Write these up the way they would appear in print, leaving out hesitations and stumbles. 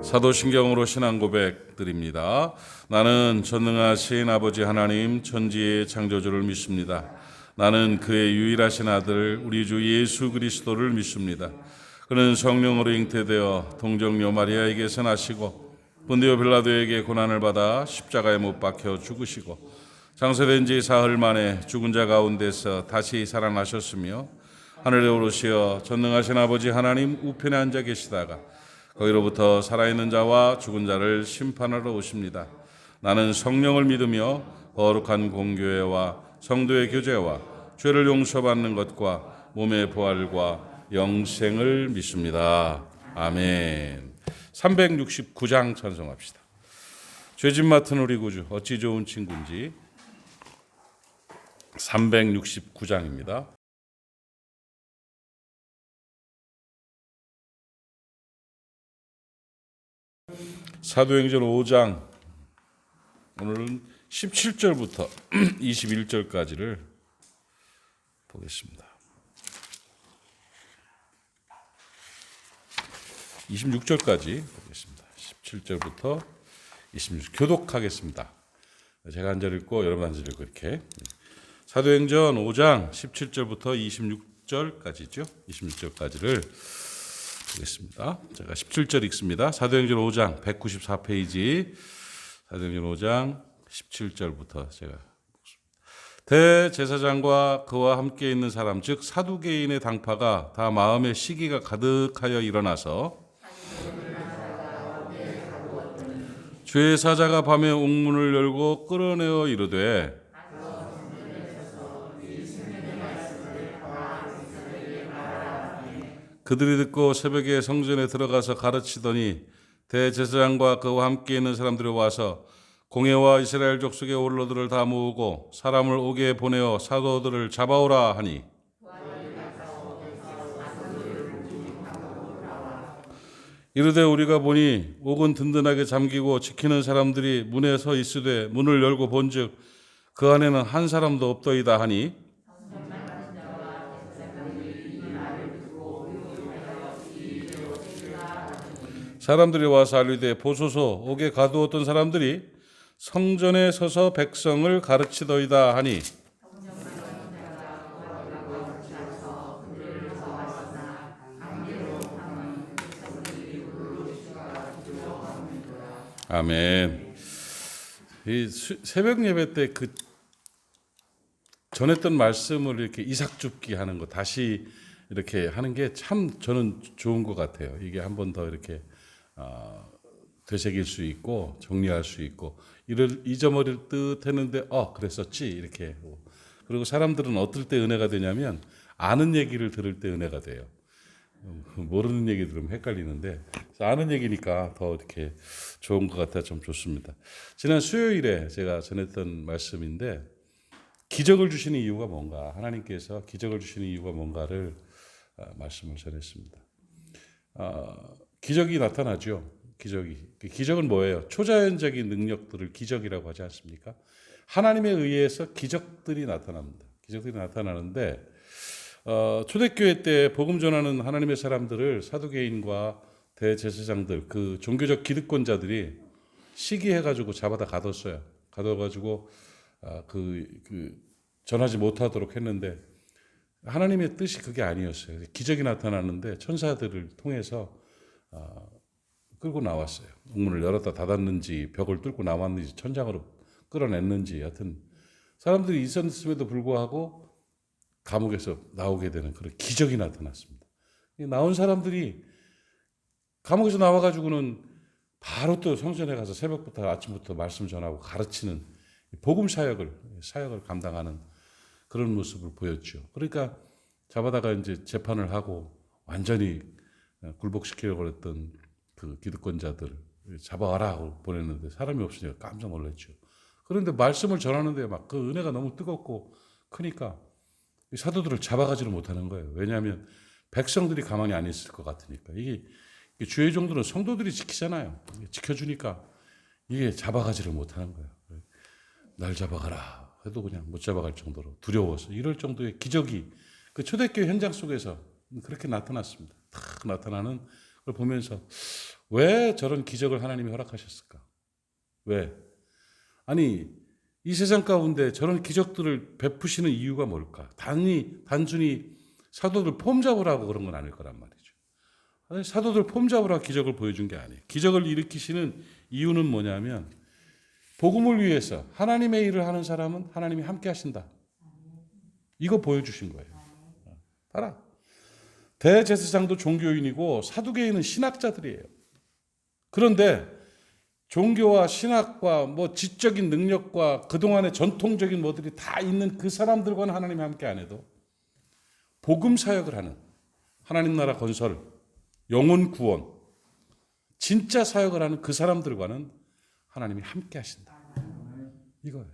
사도신경으로 신앙 고백 드립니다. 나는 전능하신 아버지 하나님 천지의 창조주를 믿습니다. 나는 그의 유일하신 아들 우리 주 예수 그리스도를 믿습니다. 그는 성령으로 잉태되어 동정녀 마리아에게서 나시고 본디오 빌라도에게 고난을 받아 십자가에 못 박혀 죽으시고 장사된 지 사흘 만에 죽은 자 가운데서 다시 살아나셨으며 하늘에 오르시어 전능하신 아버지 하나님 우편에 앉아 계시다가 거기로부터 살아있는 자와 죽은 자를 심판하러 오십니다. 나는 성령을 믿으며 거룩한 공교회와 성도의 교제와 죄를 용서받는 것과 몸의 부활과 영생을 믿습니다. 아멘. 369장 찬송합시다. 죄짐 맡은 우리 구주 어찌 좋은 친구인지. 369장입니다. 사도행전 5장 오늘은 17절부터 21절까지를 보겠습니다. 26절까지 보겠습니다. 17절부터 26절 교독하겠습니다. 제가 한 절 읽고 여러분 한 절 읽고 이렇게. 사도행전 5장 17절부터 26절까지죠. 26절까지를 보겠습니다. 제가 17절 읽습니다. 사도행전 5장 194페이지 사도행전 5장 17절부터 제가 대제사장과 그와 함께 있는 사람 즉 사두개인의 당파가 다 마음에 시기가 가득하여 일어나서 주의 사자가 밤에 옥문을 열고 끌어내어 이르되 그들이 듣고 새벽에 성전에 들어가서 가르치더니 대제사장과 그와 함께 있는 사람들이 와서 공회와 이스라엘 족속의 원로들을 다 모으고 사람을 옥에 보내어 사도들을 잡아오라 하니 이르되 우리가 보니 옥은 든든하게 잠기고 지키는 사람들이 문에 서 있으되 문을 열고 본즉 그 안에는 한 사람도 없더이다 하니 사람들이 와서 알리되 보소서 옥에 가두었던 사람들이 성전에 서서 백성을 가르치더이다 하니 아멘. 이 새벽 예배 때 그 전했던 말씀을 이렇게 이삭줍기 하는 거 다시 이렇게 하는 게 참 저는 좋은 것 같아요. 이게 한 번 더 이렇게 되새길 수 있고 정리할 수 있고 잊어버릴 듯 했는데 그랬었지 이렇게. 그리고 사람들은 어떨 때 은혜가 되냐면 아는 얘기를 들을 때 은혜가 돼요. 모르는 얘기 들으면 헷갈리는데 아는 얘기니까 더 이렇게 좋은 것 같아 좀 좋습니다. 지난 수요일에 제가 전했던 말씀인데 기적을 주시는 이유가 뭔가 하나님께서 기적을 주시는 이유가 뭔가를 말씀을 전했습니다. 기적이 나타나죠. 기적은 뭐예요? 초자연적인 능력들을 기적이라고 하지 않습니까? 하나님에 의해서 기적들이 나타납니다. 기적들이 나타나는데 초대교회 때 복음 전하는 하나님의 사람들을 사두개인과 대제사장들 그 종교적 기득권자들이 시기해가지고 잡아다 가뒀어요. 가둬가지고 전하지 못하도록 했는데 하나님의 뜻이 그게 아니었어요. 기적이 나타나는데 천사들을 통해서 끌고 나왔어요. 옥문을 열었다 닫았는지 벽을 뚫고 나왔는지 천장으로 끌어냈는지 하여튼 사람들이 있었음에도 불구하고 감옥에서 나오게 되는 그런 기적이 나타났습니다. 나온 사람들이 감옥에서 나와가지고는 바로 또 성전에 가서 새벽부터 아침부터 말씀 전하고 가르치는 복음 사역을 감당하는 그런 모습을 보였죠. 그러니까 잡아다가 이제 재판을 하고 완전히 굴복시키려고 했던 그 기득권자들 잡아와라 하고 보냈는데 사람이 없으니까 깜짝 놀랐죠. 그런데 말씀을 전하는데 막 그 은혜가 너무 뜨겁고 크니까 사도들을 잡아가지를 못하는 거예요. 왜냐하면 백성들이 가만히 안 있을 것 같으니까. 이게 주의 정도는 성도들이 지키잖아요. 지켜주니까 이게 잡아가지를 못하는 거예요. 날 잡아가라 해도 그냥 못 잡아갈 정도로 두려워서 이럴 정도의 기적이 그 초대교회 현장 속에서 그렇게 나타났습니다. 탁 나타나는 걸 보면서 왜 저런 기적을 하나님이 허락하셨을까? 왜? 아니, 이 세상 가운데 저런 기적들을 베푸시는 이유가 뭘까? 단순히 사도들 폼 잡으라고 그런 건 아닐 거란 말이죠. 아니, 사도들 폼 잡으라 기적을 보여준 게 아니에요. 기적을 일으키시는 이유는 뭐냐면 복음을 위해서 하나님의 일을 하는 사람은 하나님이 함께 하신다. 이거 보여주신 거예요. 봐라. 대제사장도 종교인이고 사두개인은 신학자들이에요. 그런데 종교와 신학과 뭐 지적인 능력과 그동안의 전통적인 뭐들이 다 있는 그 사람들과는 하나님이 함께 안 해도 복음 사역을 하는 하나님 나라 건설, 영혼 구원, 진짜 사역을 하는 그 사람들과는 하나님이 함께 하신다. 이거예요.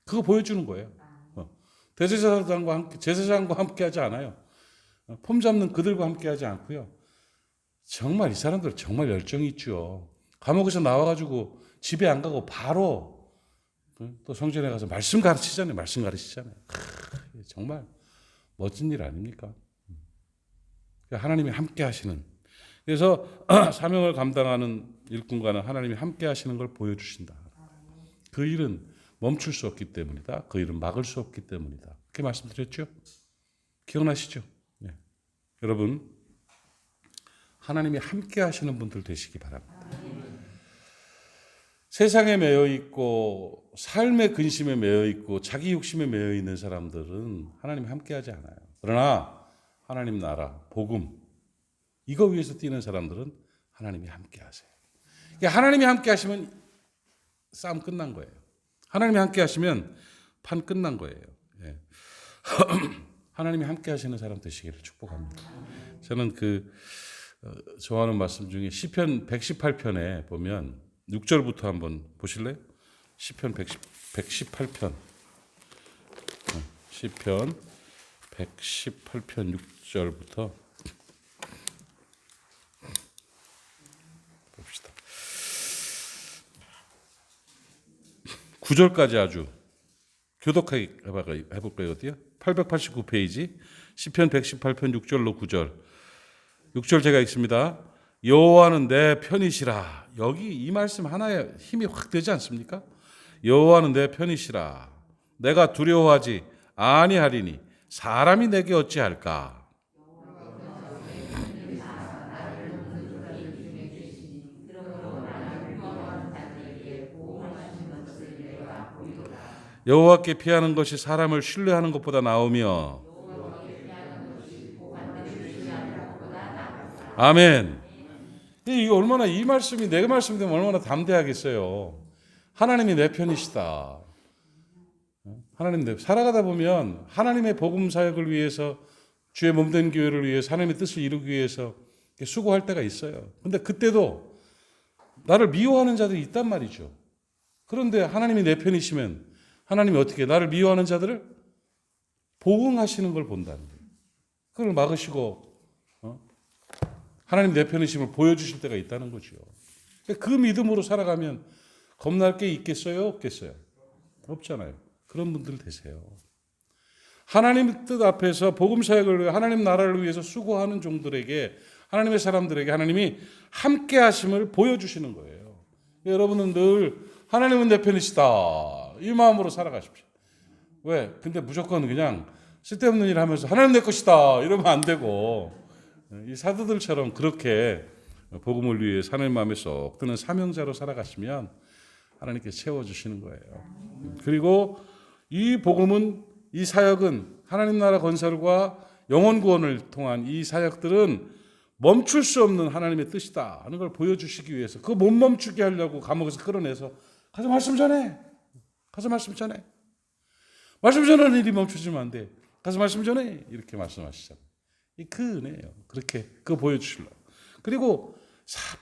그거 보여주는 거예요. 제사장과 함께 하지 않아요. 폼 잡는 그들과 함께 하지 않고요. 정말 이 사람들 정말 열정이 있죠. 감옥에서 나와가지고 집에 안 가고 바로 또 성전에 가서 말씀 가르치잖아요. 정말 멋진 일 아닙니까? 하나님이 함께 하시는. 그래서 사명을 감당하는 일꾼과는 하나님이 함께 하시는 걸 보여주신다. 그 일은 멈출 수 없기 때문이다. 그 일은 막을 수 없기 때문이다. 그렇게 말씀드렸죠? 기억나시죠? 네. 여러분, 하나님이 함께 하시는 분들 되시기 바랍니다. 세상에 매여 있고 삶의 근심에 매여 있고 자기 욕심에 매여 있는 사람들은 하나님이 함께 하지 않아요. 그러나 하나님 나라, 복음 이거 위해서 뛰는 사람들은 하나님이 함께 하세요. 하나님이 함께 하시면 싸움 끝난 거예요. 하나님이 함께 하시면 판 끝난 거예요. 예. 하나님이 함께 하시는 사람 되시기를 축복합니다. 저는 좋아하는 말씀 중에 시편 118편에 보면 6절부터 한번 보실래요? 시편 118편. 시편 118편 6절부터 봅시다. 9절까지 아주 교독하게 해볼까요? 어디요? 889페이지 시편 118편 6절로 9절. 6절 제가 읽습니다. 여호와는 내 편이시라. 여기 이 말씀 하나에 힘이 확 되지 않습니까? 여호와는 내 편이시라. 내가 두려워하지 아니하리니 사람이 내게 어찌할까? 여호와께 피하는 것이 사람을 신뢰하는 것보다 나으며 아멘. 이게 얼마나 이 말씀이 내 말씀이 되면 얼마나 담대하겠어요. 하나님이 내 편이시다. 하나님 살아가다 보면 하나님의 복음 사역을 위해서 주의 몸된 교회를 위해서 하나님의 뜻을 이루기 위해서 수고할 때가 있어요. 근데 그때도 나를 미워하는 자들이 있단 말이죠. 그런데 하나님이 내 편이시면 하나님이 어떻게 나를 미워하는 자들을 보응하시는 걸 본다는 거예요. 그걸 막으시고 하나님 내 편이심을 보여주실 때가 있다는 거죠. 그 믿음으로 살아가면 겁날 게 있겠어요? 없겠어요? 없잖아요. 그런 분들 되세요. 하나님 뜻 앞에서 복음 사역을 위해 하나님 나라를 위해서 수고하는 종들에게 하나님의 사람들에게 하나님이 함께 하심을 보여주시는 거예요. 여러분은 늘 하나님은 내 편이시다. 이 마음으로 살아가십시오. 왜? 근데 무조건 그냥 쓸데없는 일 하면서 하나님 내 것이다. 이러면 안 되고 이 사도들처럼 그렇게 복음을 위해 하나님 마음에 쏙 드는 사명자로 살아가시면 하나님께 채워주시는 거예요. 그리고 이 복음은 이 사역은 하나님 나라 건설과 영혼 구원을 통한 이 사역들은 멈출 수 없는 하나님의 뜻이다 하는 걸 보여주시기 위해서 그 못 멈추게 하려고 감옥에서 끌어내서 가서 말씀 전해. 가서 말씀 전해. 말씀 전하는 일이 멈추지면 안 돼. 가서 말씀 전해. 이렇게 말씀하시잖아요. 그 은혜예요. 그렇게 그거 보여주시려고. 그리고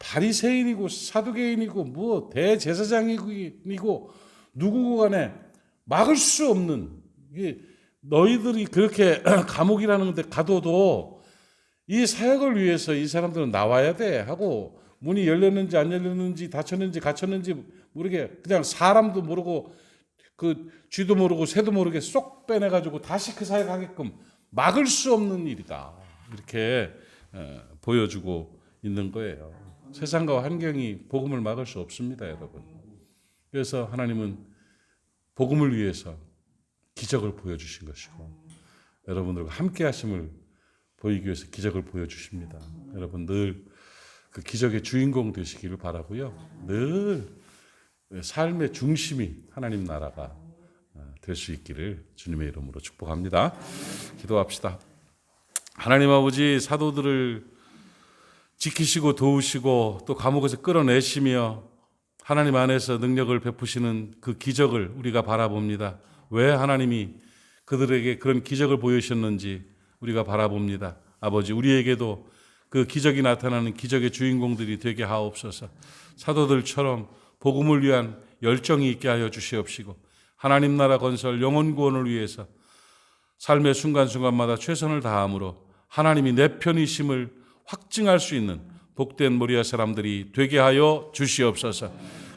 바리새인이고 사두개인이고 뭐 대제사장이고 누구고 간에 막을 수 없는 이게 너희들이 그렇게 감옥이라는 데 가둬도 이 사역을 위해서 이 사람들은 나와야 돼 하고 문이 열렸는지 안 열렸는지 닫혔는지 갇혔는지 모르게 그냥 사람도 모르고 그 쥐도 모르고 새도 모르게 쏙 빼내가지고 다시 그 사역하게끔 막을 수 없는 일이다. 이렇게 보여주고 있는 거예요. 세상과 환경이 복음을 막을 수 없습니다, 여러분. 그래서 하나님은 복음을 위해서 기적을 보여주신 것이고 여러분들과 함께 하심을 보이기 위해서 기적을 보여주십니다. 여러분 늘 그 기적의 주인공 되시기를 바라고요. 늘 삶의 중심이 하나님 나라가 될 수 있기를 주님의 이름으로 축복합니다. 기도합시다. 하나님 아버지, 사도들을 지키시고 도우시고 또 감옥에서 끌어내시며 하나님 안에서 능력을 베푸시는 그 기적을 우리가 바라봅니다. 왜 하나님이 그들에게 그런 기적을 보여주셨는지 우리가 바라봅니다. 아버지, 우리에게도 그 기적이 나타나는 기적의 주인공들이 되게 하옵소서. 사도들처럼 복음을 위한 열정이 있게 하여 주시옵시고 하나님 나라 건설, 영혼 구원을 위해서 삶의 순간순간마다 최선을 다함으로 하나님이 내 편이심을 확증할 수 있는 복된 모리아 사람들이 되게 하여 주시옵소서.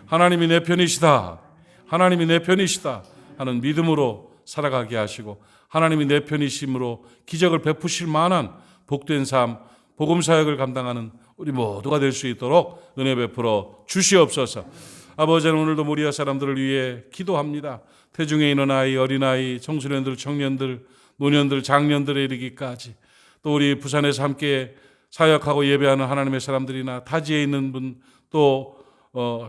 하나님이 내 편이시다, 하나님이 내 편이시다 하는 믿음으로 살아가게 하시고 하나님이 내 편이심으로 기적을 베푸실 만한 복된 삶, 복음 사역을 감당하는 우리 모두가 될 수 있도록 은혜 베풀어 주시옵소서. 아버지는 오늘도 모리아 사람들을 위해 기도합니다. 태중에 있는 아이, 어린아이, 청소년들, 청년들, 노년들, 장년들에 이르기까지 또 우리 부산에서 함께 사역하고 예배하는 하나님의 사람들이나 타지에 있는 분, 또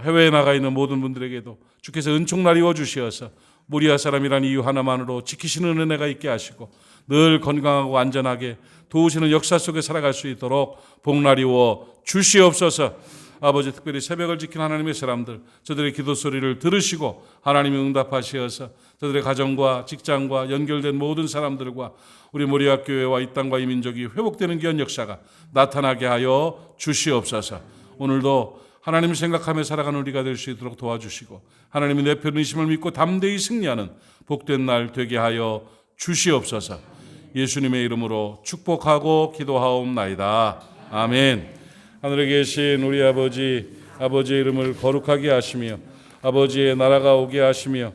해외에 나가 있는 모든 분들에게도 주께서 은총날 이워 주시어서 모리아 사람이란 이유 하나만으로 지키시는 은혜가 있게 하시고 늘 건강하고 안전하게 도우시는 역사 속에 살아갈 수 있도록 복날 이워 주시옵소서. 아버지, 특별히 새벽을 지키는 하나님의 사람들, 저들의 기도 소리를 들으시고 하나님이 응답하시어서 저들의 가정과 직장과 연결된 모든 사람들과 우리 모리아 교회와 이 땅과 이 민족이 회복되는 귀한 역사가 나타나게 하여 주시옵소서. 오늘도 하나님 생각하며 살아가는 우리가 될 수 있도록 도와주시고 하나님이 내 편이심을 믿고 담대히 승리하는 복된 날 되게 하여 주시옵소서. 예수님의 이름으로 축복하고 기도하옵나이다. 아멘. 하늘에 계신 우리 아버지, 아버지의 이름을 거룩하게 하시며 아버지의 나라가 오게 하시며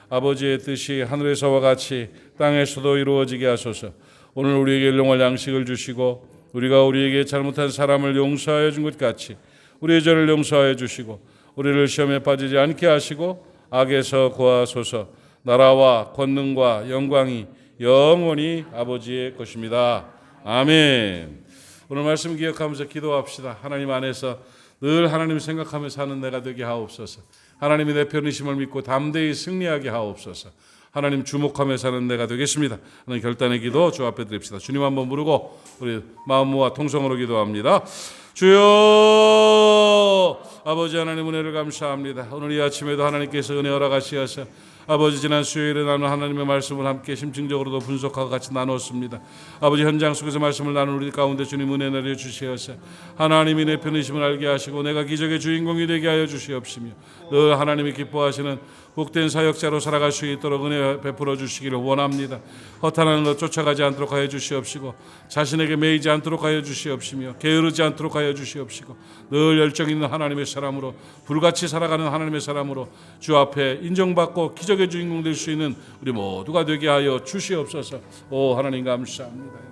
아버지의 뜻이 하늘에서와 같이 땅에서도 이루어지게 하소서. 오늘 우리에게 일용할 양식을 주시고 우리가 우리에게 잘못한 사람을 용서하여 준 것 같이 우리의 죄를 용서하여 주시고 우리를 시험에 빠지지 않게 하시고 악에서 구하소서. 나라와 권능과 영광이 영원히 아버지의 것입니다. 아멘. 오늘 말씀 기억하면서 기도합시다. 하나님 안에서 늘 하나님을 생각하며 사는 내가 되게 하옵소서. 하나님이 내 편이심을 믿고 담대히 승리하게 하옵소서. 하나님 주목하며 사는 내가 되겠습니다. 하는 결단의 기도 주 앞에 드립시다. 주님 한번 부르고 우리 마음과 통성으로 기도합니다. 주여, 아버지 하나님 은혜를 감사합니다. 오늘 이 아침에도 하나님께서 은혜 허락하시어서 아버지 지난 수요일에 나눈 하나님의 말씀을 함께 심층적으로도 분석하고 같이 나눴습니다. 아버지 현장 속에서 말씀을 나눈 우리 가운데 주님 은혜 내려 주시어서 하나님이 내 편이심을 알게 하시고 내가 기적의 주인공이 되게 하여 주시옵시며 늘 하나님이 기뻐하시는 복된 사역자로 살아갈 수 있도록 은혜 베풀어 주시기를 원합니다. 허탄하는 것 쫓아가지 않도록 하여 주시옵시고 자신에게 매이지 않도록 하여 주시옵시며 게으르지 않도록 하여 주시옵시고 늘 열정 있는 하나님의 사람으로 불같이 살아가는 하나님의 사람으로 주 앞에 인정받고 기적의 주인공 될 수 있는 우리 모두가 되게 하여 주시옵소서. 오 하나님 감사합니다.